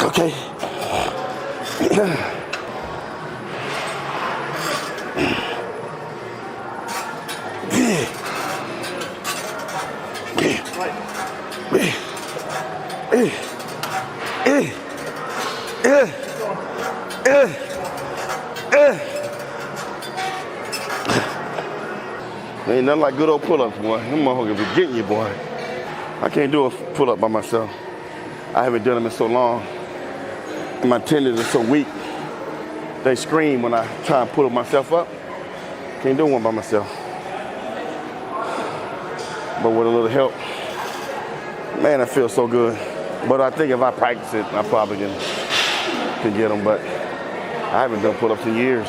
Okay. Ain't nothing like good old pull-ups, boy. Them motherfuckers be getting you, boy. I can't do a pull-up by myself. I haven't done them in so long. And my tendons are so weak. They scream when I try and pull myself up. Can't do one by myself. But with a little help, man, it feels so good. But I think if I practice it, I probably can get them. But I haven't done pull-ups in years.